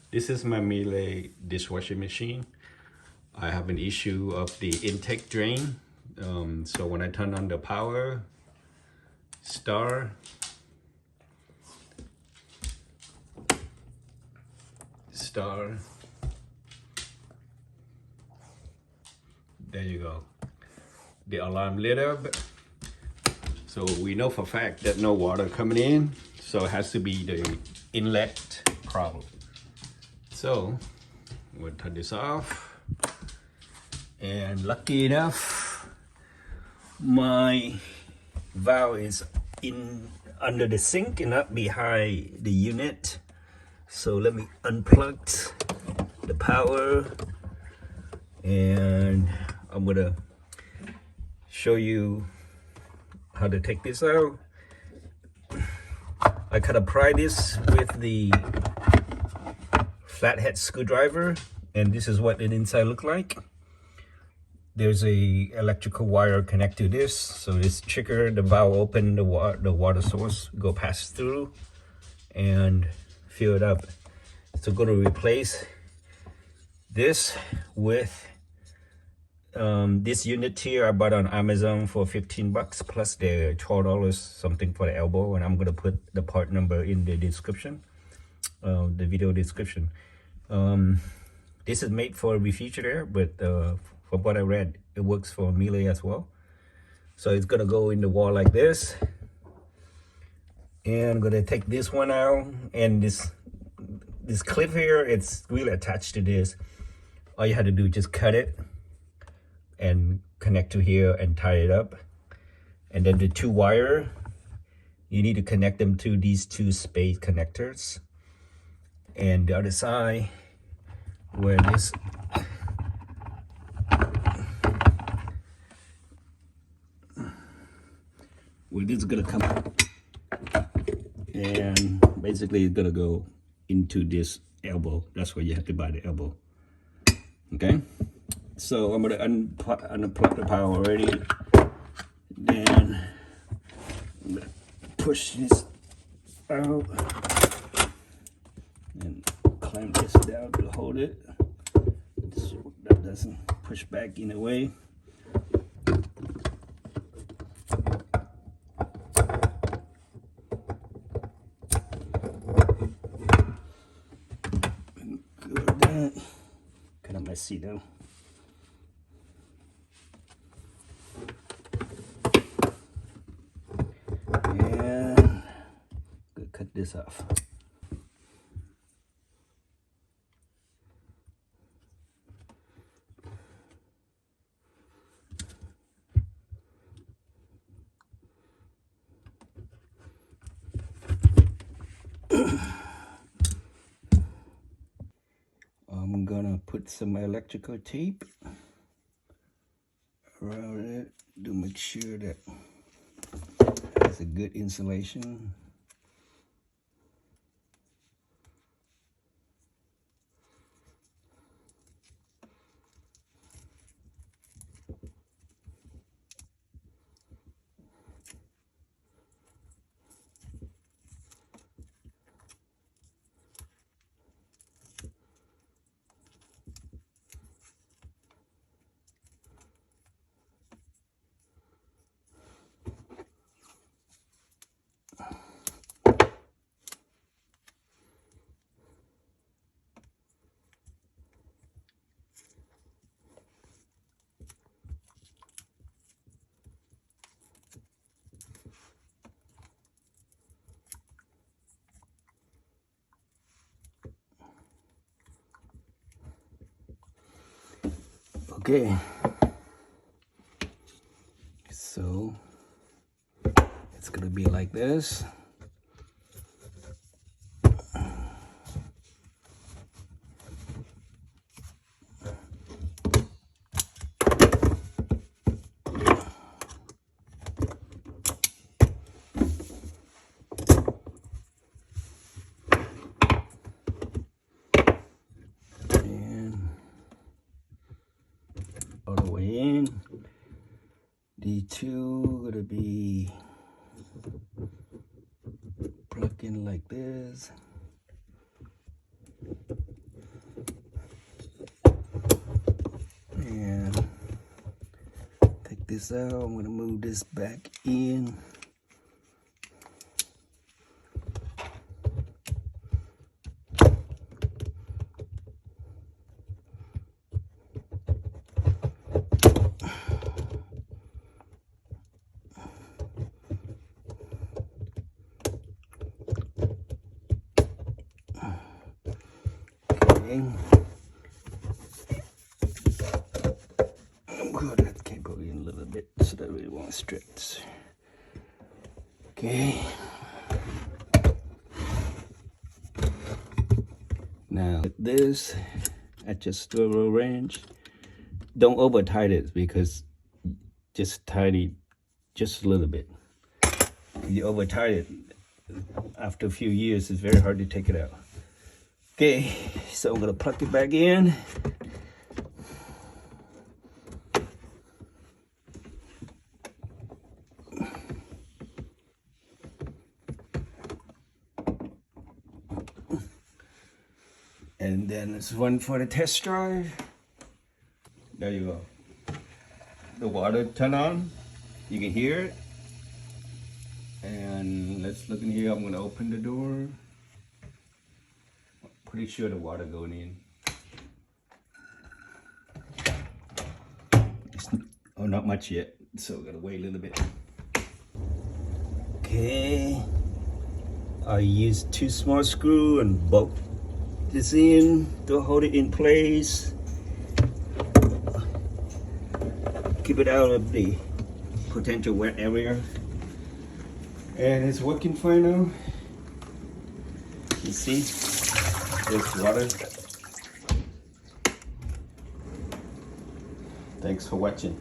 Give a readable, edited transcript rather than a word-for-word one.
This is my Miele dishwasher machine. I have an issue of the intake drain. So when I turn on the power, star, there you go. The alarm lit up. So we know for a fact that no water coming in. So it has to be the inlet problem. So we'll turn this off. And lucky enough, my valve is in under the sink and not behind the unit. So let me unplug the power, and I'm gonna show you how to take this out. I kind of pry this with the flathead screwdriver, and this is what the inside look like. There's a electrical wire connected to this, so this trigger the valve open, the water source go pass through and fill it up. So going to replace this with this unit here I bought on Amazon for 15 bucks plus the $12 something for the elbow, and I'm going to put the part number in the description, the video description. This is made for refrigerator, but from what I read, it works for Miele as well. So it's gonna go in the wall like this, and I'm gonna take this one out, and this clip here, it's really attached to this. All you have to do is just cut it and connect to here and tie it up. And then the two wire, you need to connect them to these two spade connectors. And the other side, where this is gonna come out, and basically it's gonna go into this elbow. That's where you have to buy the elbow. Okay, so I'm gonna unplug the power already. Then I'm gonna push this out and clamp this down to hold it so that doesn't push back in a way. Kind of messy though. And I'm gonna cut this off. I'm gonna put some electrical tape around it to make sure that it's a good insulation. Okay, so it's gonna be like this. All the way in. The two gonna be plugged in like this. this out. I'm gonna move this back in. Okay. I'm gonna put that cable in a little bit so that we won't stretch. Okay. Now this adjustable wrench, don't over tighten it because just tighten just a little bit. If you over tighten it, after a few years, it's very hard to take it out. Okay, so I'm gonna plug it back in. And then this one for the test drive. There you go. The water turn on. You can hear it. And let's look in here. I'm gonna open the door. Pretty sure the water going in. Oh, not much yet. So gotta wait a little bit. Okay. I used 2 small screws and bolt this in to hold it in place. Keep it out of the potential wet area. And it's working fine now. You see, there's water. Thanks for watching.